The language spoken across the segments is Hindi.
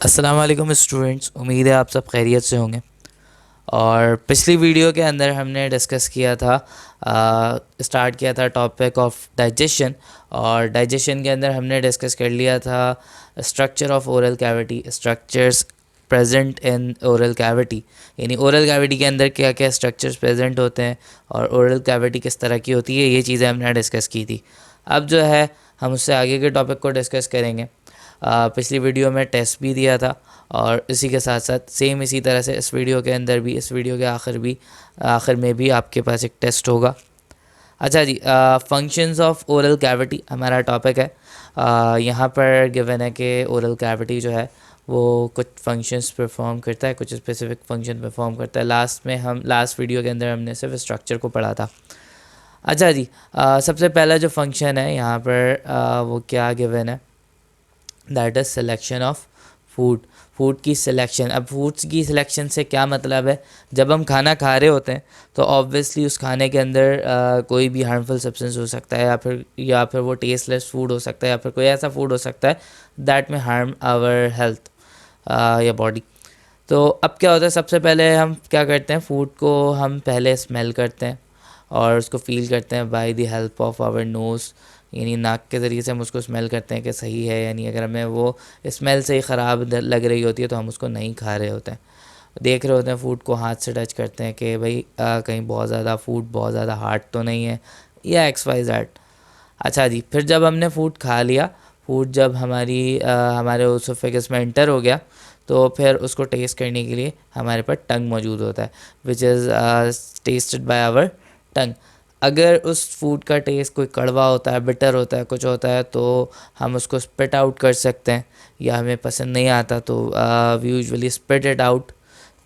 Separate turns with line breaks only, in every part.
अस्सलाम वालेकुम स्टूडेंट्स, उम्मीद है आप सब खैरियत से होंगे। और पिछली वीडियो के अंदर हमने डिस्कस किया था, स्टार्ट किया था टॉपिक ऑफ डाइजेशन। और डाइजेशन के अंदर हमने डिस्कस कर लिया था structure of oral cavity, structures present in oral cavity, यानी ओरल कैविटी के अंदर क्या क्या स्ट्रक्चर्स प्रेजेंट होते हैं और ओरल कैविटी किस तरह की होती है, ये चीज़ें हमने डिस्कस की थी। अब जो है हम उससे आगे के टॉपिक को डिस्कस करेंगे। पिछली वीडियो में टेस्ट भी दिया था और इसी के साथ साथ सेम इसी तरह से इस वीडियो के अंदर भी, इस वीडियो के आखिर में भी आपके पास एक टेस्ट होगा। अच्छा जी, फंक्शंस ऑफ ओरल कैविटी हमारा टॉपिक है। यहाँ पर गिवन है कि ओरल कैविटी जो है वो कुछ फंक्शंस परफॉर्म करता है, कुछ स्पेसिफिक फंक्शन परफॉर्म करता है। लास्ट वीडियो के अंदर हमने सिर्फ स्ट्रक्चर को पढ़ा था। अच्छा जी, सबसे पहला जो फंक्शन है यहाँ पर वो क्या गिवन है, that is selection of food. Food की सिलेक्शन। अब फूड्स की सिलेक्शन से क्या मतलब है, जब हम खाना खा रहे होते हैं तो ऑब्वियसली उस खाने के अंदर कोई भी हार्मफुल सब्सटेंस हो सकता है, या फिर वो टेस्टलेस फूड हो सकता है, या फिर कोई ऐसा फूड हो सकता है दैट में हार्म आवर हेल्थ या बॉडी। तो अब क्या होता है, सबसे पहले हम क्या करते हैं, फूड को हम पहले स्मेल करते हैं और उसको फील करते हैं by the help of our nose, यानी नाक के ज़रिए से हम उसको स्मेल करते हैं कि सही है, यानी अगर हमें वो स्मेल से ही ख़राब लग रही होती है तो हम उसको नहीं खा रहे होते हैं। देख रहे होते हैं फूड को, हाथ से टच करते हैं कि भाई कहीं बहुत ज़्यादा फूड बहुत ज़्यादा हार्ड तो नहीं है, या एक्स वाई जेड। अच्छा जी, फिर जब हमने फूड खा लिया, फूड जब हमारे ओसोफेगस में एंटर हो गया, तो फिर उसको टेस्ट करने के लिए हमारे पास टंग मौजूद होता है, which is tested by our tongue. अगर उस फूड का टेस्ट कोई कड़वा होता है, बिटर होता है, कुछ होता है, तो हम उसको स्पिट आउट कर सकते हैं, या हमें पसंद नहीं आता तो we usually spit it out.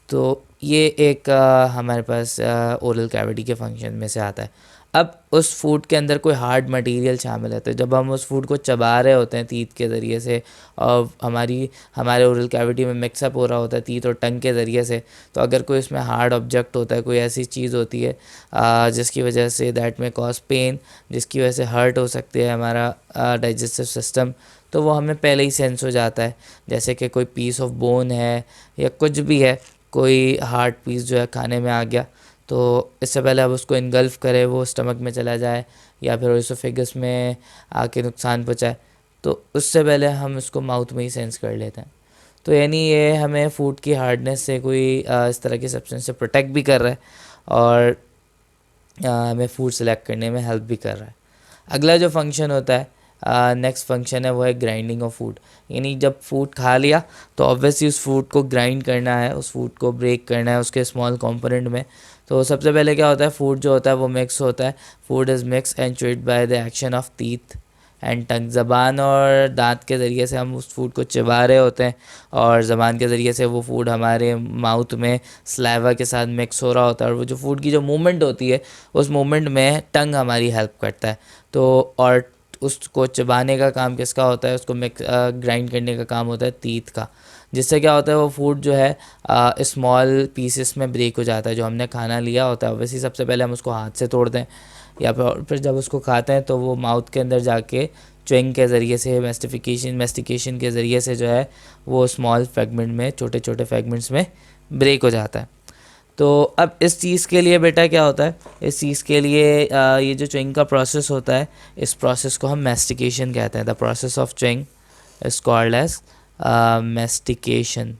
तो ये एक हमारे पास ओरल कैविटी के फंक्शन में से आता है। अब उस फूड के अंदर कोई हार्ड मटेरियल शामिल है, तो जब हम उस फूड को चबा रहे होते हैं टीथ के ज़रिए से, और हमारे ओरल कैविटी में मिक्सअप हो रहा होता है टीथ और टंग के ज़रिए से, तो अगर कोई इसमें हार्ड ऑब्जेक्ट होता है, कोई ऐसी चीज़ होती है जिसकी वजह से दैट में कॉज पेन, जिसकी वजह से हर्ट हो सकती है हमारा डाइजेस्टिव सिस्टम, तो वो हमें पहले ही सेंस हो जाता है। जैसे कि कोई पीस ऑफ बोन है या कुछ भी है, कोई हार्ड पीस जो है खाने में आ गया, तो इससे पहले अब उसको इनगल्फ करे, वो स्टमक में चला जाए या फिर इसोफेगस में आके नुकसान पहुंचाए, तो उससे पहले हम उसको माउथ में ही सेंस कर लेते हैं। तो यानी ये हमें फूड की हार्डनेस से, कोई इस तरह की सब्सटेंस से प्रोटेक्ट भी कर रहा है और हमें फूड सेलेक्ट करने में हेल्प भी कर रहा है। अगला जो फंक्शन होता है, नेक्स्ट फंक्शन है, वो है ग्राइंडिंग ऑफ फूड। यानी जब फूड खा लिया तो ऑब्वियसली उस फूड को ग्राइंड करना है, उस फूड को ब्रेक करना है उसके स्मॉल कंपोनेंट में। तो सबसे पहले क्या होता है, फूड जो होता है वो मिक्स होता है। Food is mix and chewed by the action of teeth and tongue. ज़बान और दांत के ज़रिए से हम उस फूड को चबा रहे होते हैं, और ज़बान के ज़रिए से वो फूड हमारे माउथ में स्लाइवा के साथ मिक्स हो रहा होता है, और वो जो फूड की जो मूवमेंट होती है, उस मूवमेंट में टंग हमारी हेल्प करता है। तो और उसको चबाने का काम किसका होता है, उसको मिक्स ग्राइंड करने का काम होता है टीथ का, जिससे क्या होता है, वो फूड जो है स्मॉल पीसेस में ब्रेक हो जाता है। जो हमने खाना लिया होता है वैसे सबसे पहले हम उसको हाथ से तोड़ते हैं, या फिर जब उसको खाते हैं तो वो माउथ के अंदर जाके च्युइंग के ज़रिए से, मेस्टिकेशन के ज़रिए से जो है वो स्मॉल फ्रेगमेंट में, छोटे छोटे फ्रेगमेंट्स में ब्रेक हो जाता है। तो अब इस चीज़ के लिए बेटा क्या होता है, इस चीज़ के लिए ये जो च्युइंग का प्रोसेस होता है, इस प्रोसेस को हम मेस्टिकेशन कहते हैं। The process of chewing is called as mastication.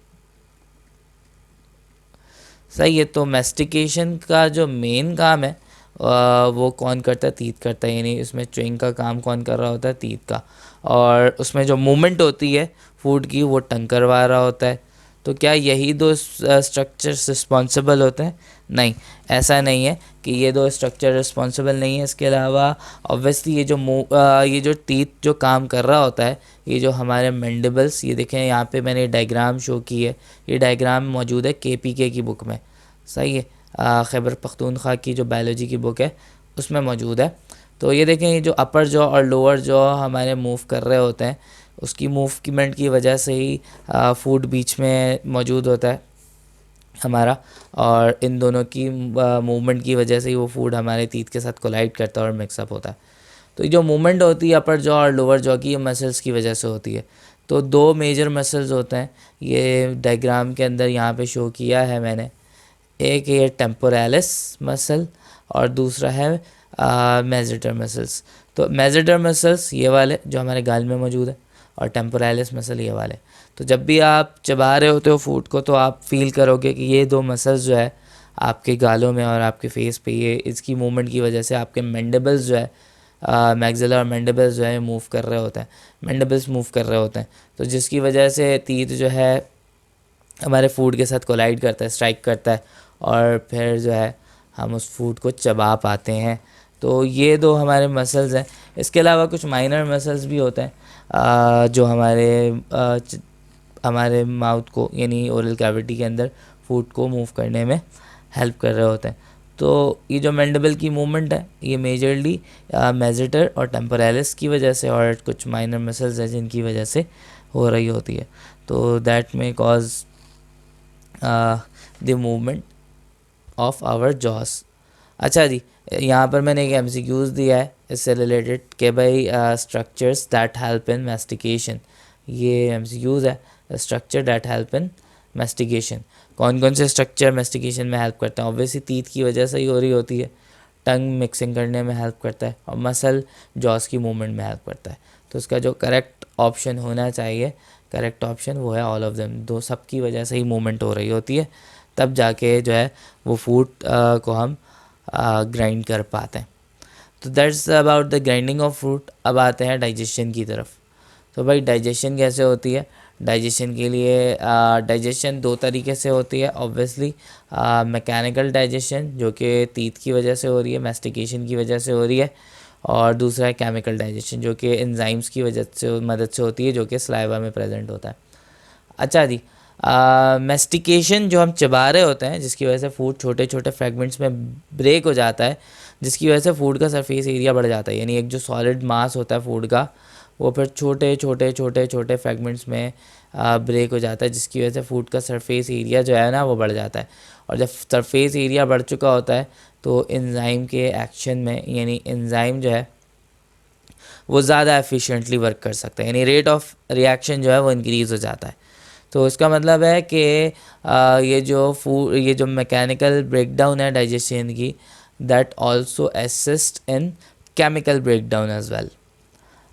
सही है। तो मेस्टिकेशन का जो मेन काम है वो कौन करता है, टीथ करता है। यानी इसमें च्युइंग का काम कौन कर रहा होता है, टीथ का, और उसमें जो मूवमेंट होती है फूड की वो टंग करवा रहा होता है। तो क्या यही दो स्ट्रक्चर्स रिस्पॉन्सिबल होते हैं? नहीं, ऐसा नहीं है कि ये दो स्ट्रक्चर रिस्पॉन्सिबल नहीं है। इसके अलावा ऑब्वियसली ये जो टीथ जो काम कर रहा होता है, ये जो हमारे मैंडिबल्स, ये देखें यहाँ पे मैंने डायग्राम शो की है, ये डायग्राम मौजूद है केपीके की बुक में। सही है, खैबर पख्तूनख्वा की जो बायोलॉजी की बुक है उसमें मौजूद है। तो ये देखें, ये जो अपर जॉ और लोअर जॉ हमारे मूव कर रहे होते हैं, उसकी मूवमेंट की वजह से ही फूड बीच में मौजूद होता है हमारा, और इन दोनों की मूवमेंट की वजह से ही वो फूड हमारे टीथ के साथ कोलाइड करता है और मिक्सअप होता है। तो ये जो मूवमेंट होती है अपर जॉ और लोअर जॉ की, ये मसल्स की वजह से होती है। तो दो मेजर मसल्स होते हैं, ये डायग्राम के अंदर यहाँ पे शो किया है मैंने। एक ये टेम्पोरालिस मसल और दूसरा है मेसेटर मसल्स। तो मेसेटर मसल्स ये वाले जो हमारे गाल में मौजूद है, और टेम्पोरालिस मसल ये वाले। तो जब भी आप चबा रहे होते हो फूड को तो आप फील करोगे कि ये दो मसल्स जो है आपके गालों में और आपके फेस पे, ये इसकी मूवमेंट की वजह से आपके मैंडिबल्स जो है, मैक्सिला और मैंडिबल्स जो है मूव कर रहे होते हैं, मैंडिबल्स मूव कर रहे होते हैं। तो जिसकी वजह से तीत जो है हमारे फूड के साथ कोलाइड करता है, स्ट्राइक करता है, और फिर जो है हम उस फूड को चबा पाते हैं। तो ये दो हमारे मसल्स हैं। इसके अलावा कुछ माइनर मसल्स भी होते हैं जो हमारे माउथ को यानी ओरल कैविटी के अंदर फूड को मूव करने में हेल्प कर रहे होते हैं। तो ये जो मैंडिबल की मूवमेंट है ये मेजरली मेसेटर और टेम्पोरालिस की वजह से और कुछ माइनर मसल्स हैं जिनकी वजह से हो रही होती है। तो that may cause the movement of our jaws. अच्छा जी, यहाँ पर मैंने एक एमसीक्यूज़ दिया है इससे रिलेटेड कि भाई structures that help in mastication. ये एमसीक्यूज़ है, structure that help in mastication. कौन कौन से स्ट्रक्चर मैस्टिकेशन में हेल्प करते हैं? ऑब्वियसली टीथ की वजह से ही हो रही होती है, टंग मिक्सिंग करने में हेल्प करता है, और मसल जॉस की मूवमेंट में हेल्प करता है। तो इसका जो करेक्ट ऑप्शन होना चाहिए, करेक्ट ऑप्शन वो है ऑल ऑफ देम। दो सब की वजह से ही मूवमेंट हो रही होती है, तब जाके जो है वो फूड को हम ग्राइंड कर पाते हैं। तो that's about the grinding of fruit. अब आते हैं डाइजेशन की तरफ। तो भाई डाइजेशन कैसे होती है? डाइजेशन के लिए डाइजेशन दो तरीके से होती है ऑब्वियसली। मैकेनिकल डाइजेशन जो कि टीथ की वजह से हो रही है, मैस्टिकेशन की वजह से हो रही है, और दूसरा है केमिकल डाइजेशन जो कि एंजाइम्स की वजह से मदद से होती है, जो कि सलाइवा में प्रेजेंट होता है। अच्छा जी, मैस्टिकेशन जो हम चबा रहे होते हैं जिसकी वजह से फूड छोटे छोटे फ्रेगमेंट्स में ब्रेक हो जाता है, जिसकी वजह से फूड का सरफेस एरिया बढ़ जाता है। यानी एक जो सॉलिड मास होता है फूड का वो फिर छोटे छोटे छोटे छोटे फ्रेगमेंट्स में ब्रेक हो जाता है, जिसकी वजह से फूड का सरफेस एरिया जो है ना वो बढ़ जाता है। और जब सरफेस एरिया बढ़ चुका होता है तो एंजाइम के एक्शन में, यानी एंजाइम जो है वो ज़्यादा एफिशिएंटली वर्क कर सकता है, यानी रेट ऑफ रिएक्शन जो है वो इंक्रीज़ हो जाता है। तो इसका मतलब है कि ये जो मैकेनिकल ब्रेकडाउन है डाइजेशन की, that also assist in chemical breakdown as well.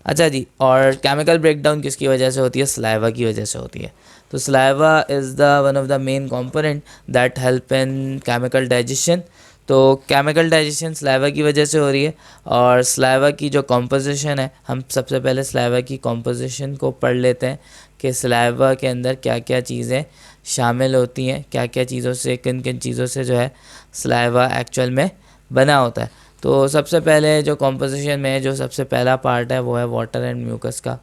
अच्छा जी, और केमिकल ब्रेकडाउन किसकी वजह से होती है? सलाइवा की वजह से होती है। तो saliva is the one of the main component that help in chemical digestion. तो केमिकल डाइजेशन सलाइवा की वजह से हो रही है। और सलाइवा की जो कॉम्पोजिशन है, हम सबसे पहले सलाइवा की कॉम्पोजिशन को पढ़ लेते हैं कि सलाइवा के अंदर क्या क्या चीज़ें शामिल होती हैं, क्या क्या चीज़ों से, किन किन चीज़ों से जो है सलाइवा एक्चुअल में बना होता है। तो सबसे पहले जो कॉम्पोजिशन में जो सबसे पहला पार्ट है वो है वाटर एंड म्यूकस का।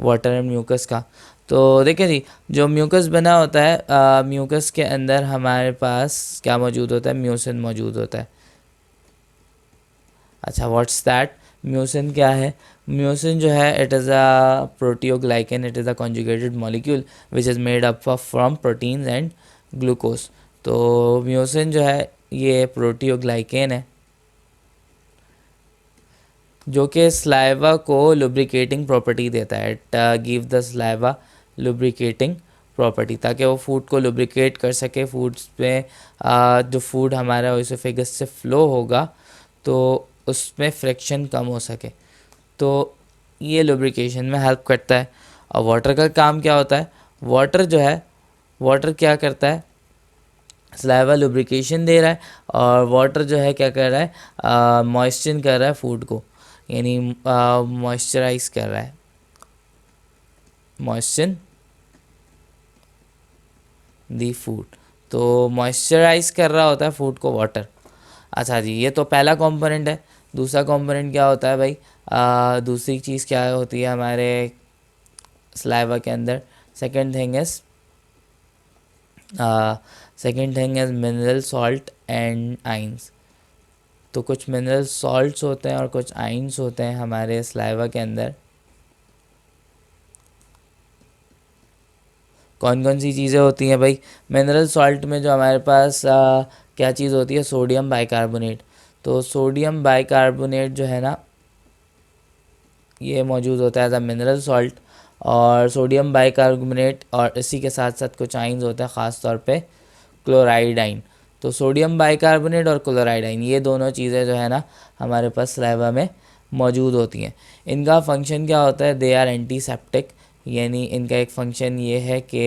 वाटर एंड म्यूकस का। तो देखिए जी, जो म्यूकस बना होता है, म्यूकस के अंदर हमारे पास क्या मौजूद होता है? म्यूसिन मौजूद होता है। अच्छा, व्हाट्स दैट? म्यूसिन क्या है? म्यूसिन जो है it is a proteoglycan, it is a conjugated molecule which is made up of from proteins and glucose. तो म्यूसिन जो है ये प्रोटियोग्लाइकन है जो कि स्लाइवा को लुब्रिकेटिंग प्रॉपर्टी देता है। It give the saliva lubricating property, ताकि वो फूड को लुब्रिकेट कर सके। फूड्स में जो फूड हमारा ओएसोफेगस से फ्लो होगा तो उसमें फ्रिक्शन कम हो सके, तो ये लुब्रिकेशन में हेल्प करता है। और वाटर का काम क्या होता है? वाटर जो है, वाटर क्या करता है? सलाइवा लुब्रिकेशन दे रहा है, और वाटर जो है क्या कर रहा है? मॉइस्चर कर रहा है फूड को, यानी मॉइस्चराइज कर रहा है, मॉइस्चर दी फूड। तो मॉइस्चराइज कर रहा होता है फूड को वाटर। अच्छा जी, ये तो पहला कंपोनेंट है। दूसरा कंपोनेंट क्या होता है भाई? दूसरी चीज़ क्या होती है हमारे सलाइवा के अंदर? Second thing is mineral salt and ions. तो कुछ मिनरल सॉल्ट्स होते हैं और कुछ आइंस होते हैं हमारे सलाइवा के अंदर। कौन कौन सी चीज़ें होती हैं भाई? मिनरल सॉल्ट में जो हमारे पास क्या चीज़ होती है, सोडियम बाइकार्बोनेट। तो सोडियम बाइकार्बोनेट जो है ना, ये मौजूद होता है एज अ मिनरल सॉल्ट। और सोडियम बाइकार्बोनेट और इसी के साथ साथ कुछ आइंस होते हैं, ख़ास तौर पे क्लोराइड आइन। तो सोडियम बाइकार्बोनेट और क्लोराइड आइन, ये दोनों चीज़ें जो है ना हमारे पास सलाइवा में मौजूद होती हैं। इनका फंक्शन क्या होता है, दे आर एंटीसेप्टिक, यानी इनका एक फंक्शन ये है कि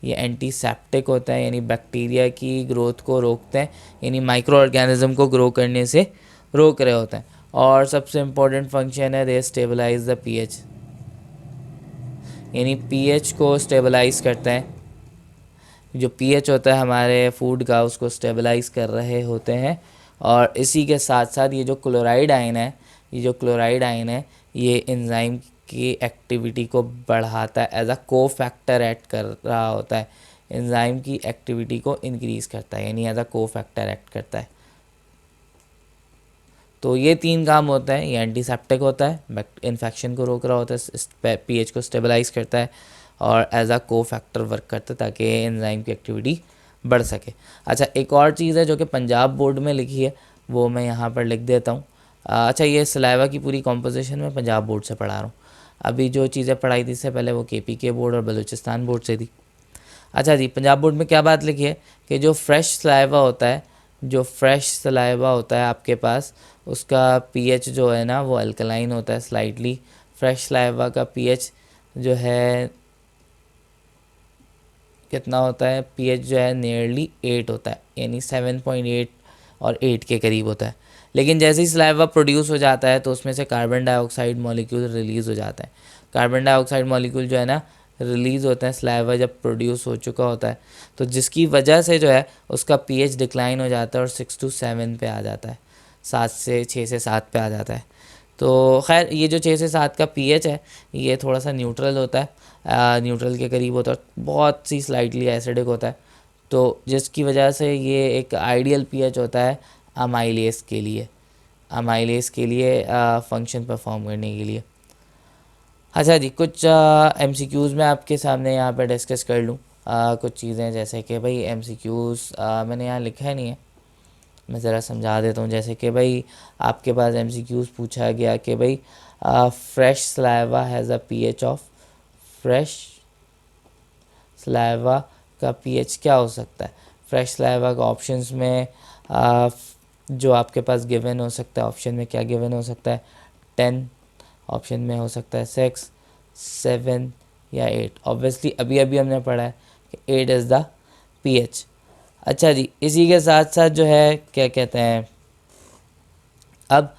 ये एंटीसेप्टिक होता है, यानी बैक्टीरिया की ग्रोथ को रोकते हैं, यानी माइक्रो ऑर्गेनिज्म को ग्रो करने से रोक रहे होते हैं। और सबसे इम्पोर्टेंट फंक्शन है, दे स्टेबलाइज द पीएच, यानी पीएच को स्टेबलाइज करते हैं। जो पीएच होता है हमारे फूड का, उसको स्टेबलाइज कर रहे होते हैं। और इसी के साथ साथ ये जो क्लोराइड आयन है, ये एंजाइम की एक्टिविटी को बढ़ाता है, एज अ को फैक्टर एक्ट कर रहा होता है, एंजाइम की एक्टिविटी को इंक्रीज़ करता है, यानी एज अ को फैक्टर एक्ट करता है। तो ये 3 काम होता है। ये एंटीसेप्टिक होता है, इन्फेक्शन को रोक रहा होता है, पीएच को स्टेबलाइज करता है, और एज अ को फैक्टर वर्क करता है ताकि एंजाइम की एक्टिविटी बढ़ सके। अच्छा, एक और चीज़ है जो कि पंजाब बोर्ड में लिखी है, वो मैं यहाँ पर लिख देता हूँ। अच्छा, ये सलाइवा की पूरी कॉम्पोजिशन मैं पंजाब बोर्ड से पढ़ा रहा हूँ। अभी जो चीज़ें पढ़ाई थी इससे पहले वो केपीके बोर्ड और बलूचिस्तान बोर्ड से थी। अच्छा जी, पंजाब बोर्ड में क्या बात लिखी है कि जो फ्रेश सलाइवा होता है आपके पास, उसका पीएच जो है ना वो अल्कलाइन होता है स्लाइटली। फ्रेश सलाइवा का पीएच जो है कितना होता है, पीएच जो है नियरली 8 होता है, यानी 7.8 और 8 के करीब होता है। लेकिन जैसे ही सलाइवा प्रोड्यूस हो जाता है तो उसमें से कार्बन डाइऑक्साइड मॉलिक्यूल रिलीज़ हो जाता है। कार्बन डाइऑक्साइड मॉलिक्यूल जो है ना रिलीज़ होता है सलाइवा जब प्रोड्यूस हो चुका होता है, तो जिसकी वजह से जो है उसका पीएच डिक्लाइन हो जाता है और 6 to 7 पे आ जाता है, 6 से 7 पे आ जाता है। तो खैर, ये जो 6 से 7 का पीएच है ये थोड़ा सा न्यूट्रल होता है, न्यूट्रल के करीब होता है, बहुत सी स्लाइटली एसिडिक होता है। तो जिसकी वजह से ये एक आइडियल पीएच होता है अमाइलेस के लिए फंक्शन परफॉर्म करने के लिए। अच्छा जी, कुछ एमसीक्यूज़ मैं आपके सामने यहाँ पर डिस्कस कर लूँ। कुछ चीज़ें जैसे कि भाई एमसीक्यूज़ मैंने यहाँ लिखा नहीं है, मैं ज़रा समझा देता हूँ। जैसे कि भाई आपके पास एमसीक्यूज़ पूछा गया कि भाई fresh saliva has a pH of, fresh saliva का पीएच क्या हो सकता है। फ्रेश सलाइवा का ऑप्शंस में जो आपके पास गिवन हो सकता है, ऑप्शन में क्या गिवन हो सकता है, 10, ऑप्शन में हो सकता है 6, 7 या 8। ऑब्वियसली अभी अभी हमने पढ़ा है कि 8 इज़ द पीएच। अच्छा जी, इसी के साथ साथ जो है क्या कहते हैं, अब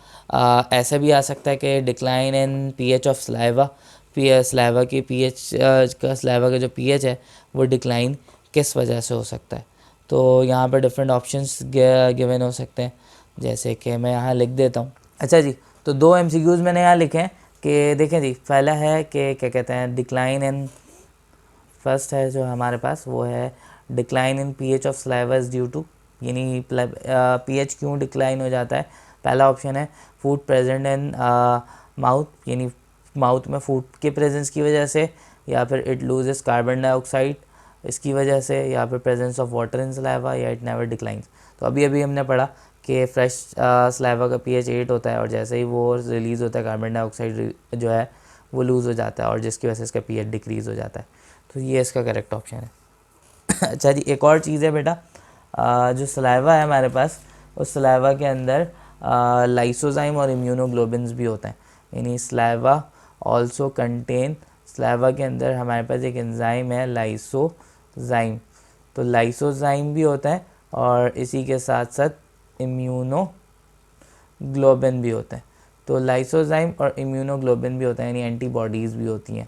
ऐसा भी आ सकता है कि decline in pH of saliva, saliva की पीएच का, सलाइवा का जो पीएच है वो डिक्लाइन किस वजह से हो सकता है। तो यहाँ पर डिफरेंट ऑप्शंस गिवन हो सकते हैं, जैसे कि मैं यहाँ लिख देता हूँ। अच्छा जी, तो 2 एमसीक्यूज़ मैंने यहाँ लिखे हैं कि देखें जी, पहला है कि क्या कहते हैं डिक्लाइन इन, फर्स्ट है जो हमारे पास वो है decline in pH of saliva is due to, यानी पीएच क्यों डिक्लाइन हो जाता है। पहला ऑप्शन है फूड प्रेजेंट इन माउथ, यानी माउथ में फूड के प्रेजेंस की वजह से, या फिर इट लूजेस कार्बन डाइऑक्साइड इसकी वजह से, या फिर presence of water in saliva, या इट नेवर डिक्लाइंस। तो अभी अभी हमने पढ़ा कि फ्रेश सलाइवा का पीएच 8 होता है और जैसे ही वो रिलीज़ होता है कार्बन डाइऑक्साइड जो है वो लूज़ हो जाता है और जिसकी वजह से इसका पीएच डिक्रीज़ हो जाता है। तो ये इसका करेक्ट ऑप्शन है। अच्छा जी, एक और चीज़ है बेटा, जो सलाइवा है हमारे पास, उस सलाइवा के अंदर लाइसोजाइम और इम्यूनोग्लोबिन्स भी होते हैं, यानी सलाइवा ऑल्सो कंटेन, सलाइवा के अंदर हमारे पास एक एंजाइम है लाइसोजाइम, तो लाइसोजाइम भी होता है और इसी के साथ साथ इम्यूनोग्लोबिन भी होता है। तो लाइसोजाइम और इम्यूनोग्लोबिन भी होता है, यानी एंटीबॉडीज़ भी होती हैं।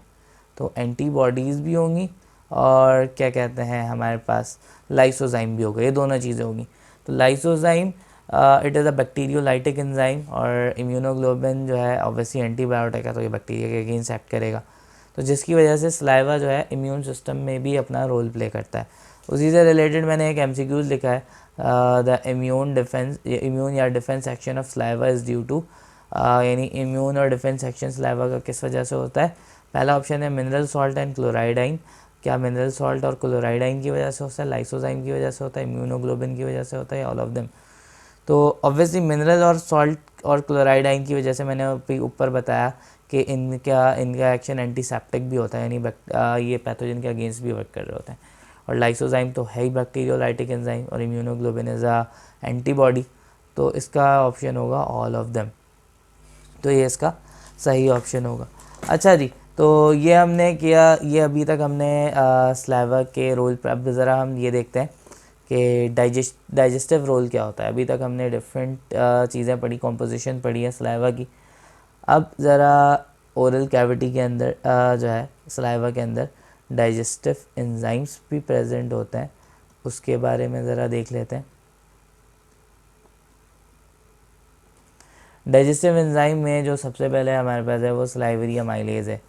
तो एंटीबॉडीज़ भी होंगी और क्या कहते हैं हमारे पास लाइसोजाइम भी होगा, ये दोनों चीज़ें होंगी। तो lysozyme it is a bacteriolytic enzyme, और इम्यूनोग्लोबिन जो है ऑब्वियसली एंटीबायोटिक है, तो ये बैक्टीरिया के अगेंस्ट एक्ट करेगा, तो जिसकी वजह से सलाइवा जो है इम्यून सिस्टम में भी अपना रोल प्ले करता है। उसी से रिलेटेड मैंने एक एमसीक्यूज़ लिखा है, द इम्यून या defence action of saliva is due to, यानी इम्यून और डिफेंस एक्शन सलाइवा का किस वजह से होता है। पहला ऑप्शन है मिनरल सॉल्ट एंड क्लोराइड आइन, क्या मिनरल सॉल्ट और क्लोराइड आयन की वजह से होता है, लाइसोजाइम की वजह से होता है, इम्यूनोग्लोबिन की वजह से होता है, ऑल ऑफ देम? तो ऑब्वियसली मिनरल और सॉल्ट और क्लोराइड आयन की वजह से मैंने अभी ऊपर बताया कि इनका एक्शन एंटीसेप्टिक भी होता है, यानी ये पैथोजन के अगेंस्ट भी वर्क कर रहे होते हैं। और लाइसोजाइम तो है ही बैक्टीरियोलाइटिक एंजाइम, और इम्यूनोग्लोबिन इज़ अ एंटीबॉडी, तो इसका ऑप्शन होगा ऑल ऑफ देम। तो ये इसका सही ऑप्शन होगा। अच्छा जी, तो ये हमने किया, ये अभी तक हमने स्लाइवा के रोल पर। अब ज़रा हम ये देखते हैं कि डाइजेस्टिव रोल क्या होता है। अभी तक हमने डिफरेंट चीज़ें पढ़ी, कॉम्पोजिशन पढ़ी है स्लाइवा की। अब ज़रा ओरल कैविटी के अंदर जो है स्लाइवा के अंदर डाइजेस्टिव एंजाइम्स भी प्रेजेंट होते हैं, उसके बारे में ज़रा देख लेते हैं। डाइजेस्टिव एंजाइम में जो सबसे पहले हमारे पास है वो सलाइवरी अमाइलेज है।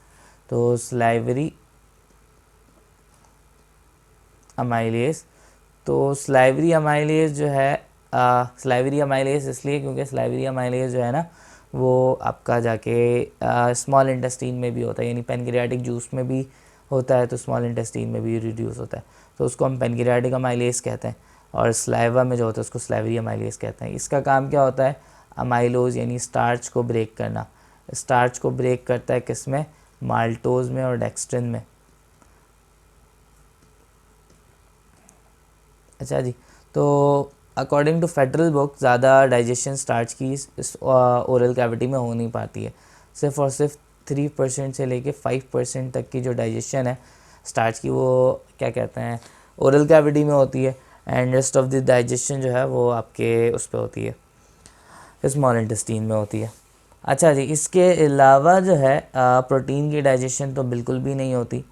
तो सलाइवरी अमाइलेज, तो सलाइवरी अमाइलेज जो है, सलाइवरी अमाइलेज इसलिए क्योंकि सलाइवरी अमाइलेज जो है ना वो आपका जाके स्मॉल इंटेस्टीन में भी होता है, यानी पेनक्रियाटिक जूस में भी होता है, तो स्मॉल इंटेस्टीन में भी रिड्यूस होता है, तो उसको हम पेनक्रियाटिक अमाइलेज कहते हैं। और स्लाइवा में जो होता है उसको सलाइवरी अमाइलेज कहते हैं। इसका काम क्या होता है? अमाइलोज यानी स्टार्च को ब्रेक करना। स्टार्च को ब्रेक करता है किस में? माल्टोज में और डेक्स्ट्रिन में। अच्छा जी, तो अकॉर्डिंग टू फेडरल बुक ज़्यादा डाइजेशन स्टार्च की इस ओरल कैविटी में हो नहीं पाती है। सिर्फ और सिर्फ 3% से लेके 5% तक की जो डाइजेशन है स्टार्च की, वो क्या कहते हैं, ओरल कैविटी में होती है, and rest of the digestion जो है वो आपके उस पर होती है, स्मॉल इंटेस्टीन में होती है। अच्छा जी, इसके अलावा जो है प्रोटीन की डाइजेशन तो बिल्कुल भी नहीं होती,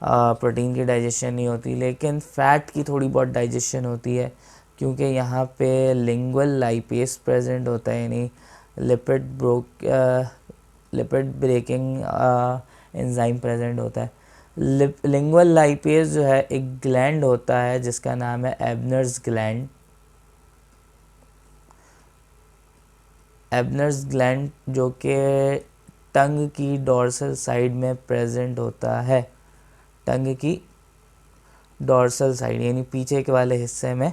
प्रोटीन की डाइजेशन नहीं होती, लेकिन फ़ैट की थोड़ी बहुत डाइजेशन होती है, क्योंकि यहाँ पे लिंगुअल लाइपेज प्रेजेंट होता है, यानी लिपिड ब्रेकिंग एंजाइम प्रेजेंट होता है। लिंगुअल लाइपेज जो है एक ग्लैंड होता है जिसका नाम है एबनर्स ग्लैंड। एबनर्स ग्लैंड जो कि टंग की डोर्सल साइड में प्रेजेंट होता है, टंग की डोर्सल साइड यानी पीछे के वाले हिस्से में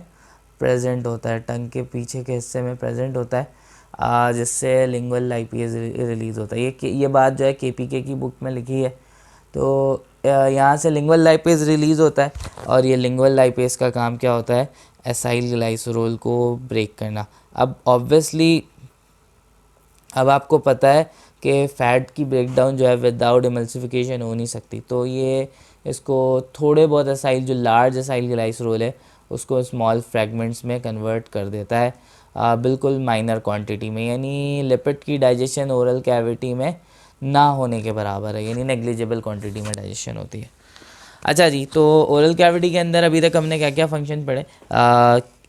प्रेजेंट होता है, टंग के पीछे के हिस्से में प्रेजेंट होता है, जिससे लिंगुअल लाइपेज रिलीज़ होता है। ये बात जो है केपीके की बुक में लिखी है। तो यहाँ से लिंगुअल लाइपेज रिलीज़ होता है, और ये लिंगुअल लाइपेज का काम क्या होता है? एसाइल ग्लाइसरोल को ब्रेक करना। अब ऑब्वियसली अब आपको पता है कि फ़ैट की ब्रेकडाउन जो है विदाउट इमल्सिफिकेशन हो नहीं सकती, तो ये इसको थोड़े बहुत एसाइल, जो लार्ज एसाइल ग्लाइसरोल है उसको स्मॉल फ्रैगमेंट्स में कन्वर्ट कर देता है, बिल्कुल माइनर क्वांटिटी में, यानी लिपिड की डाइजेशन ओरल कैविटी में ना होने के बराबर है, यानी नेग्लिजिबल क्वांटिटी में डाइजेशन होती है। अच्छा जी, तो ओरल कैविटी के अंदर अभी तक हमने क्या क्या फंक्शन पढ़े,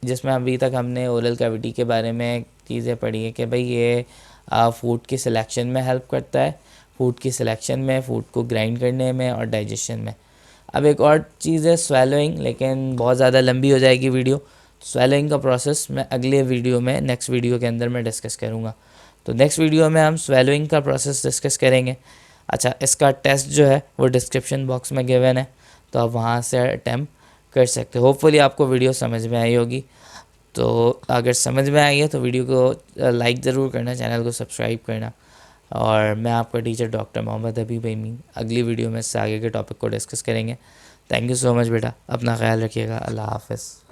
जिसमें अभी तक हमने ओरल कैविटी के बारे में चीज़ें पढ़ी है कि भाई ये फूड की सिलेक्शन में हेल्प करता है, फूड की सिलेक्शन में, फूड को ग्राइंड करने में और डाइजेशन में। अब एक और चीज़ है स्वेलोइंग, लेकिन बहुत ज़्यादा लंबी हो जाएगी वीडियो। स्वेलोइंग का प्रोसेस मैं अगले वीडियो में, नेक्स्ट वीडियो के अंदर मैं डिस्कस करूँगा। तो नेक्स्ट वीडियो में हम स्वेलोइंग का प्रोसेस डिस्कस करेंगे। अच्छा, इसका टेस्ट जो है वो डिस्क्रिप्शन बॉक्स में गिवन है, तो आप वहाँ से अटैम्प्ट कर सकते हो। होपफुली आपको वीडियो समझ में आई होगी। तो अगर समझ में आई है तो वीडियो को लाइक ज़रूर करना, चैनल को सब्सक्राइब करना। और मैं आपका टीचर डॉक्टर मोहम्मद हबीब अमीन, अगली वीडियो में इससे आगे के टॉपिक को डिस्कस करेंगे। थैंक यू सो मच बेटा, अपना ख्याल रखिएगा। अल्लाह हाफ़िज़।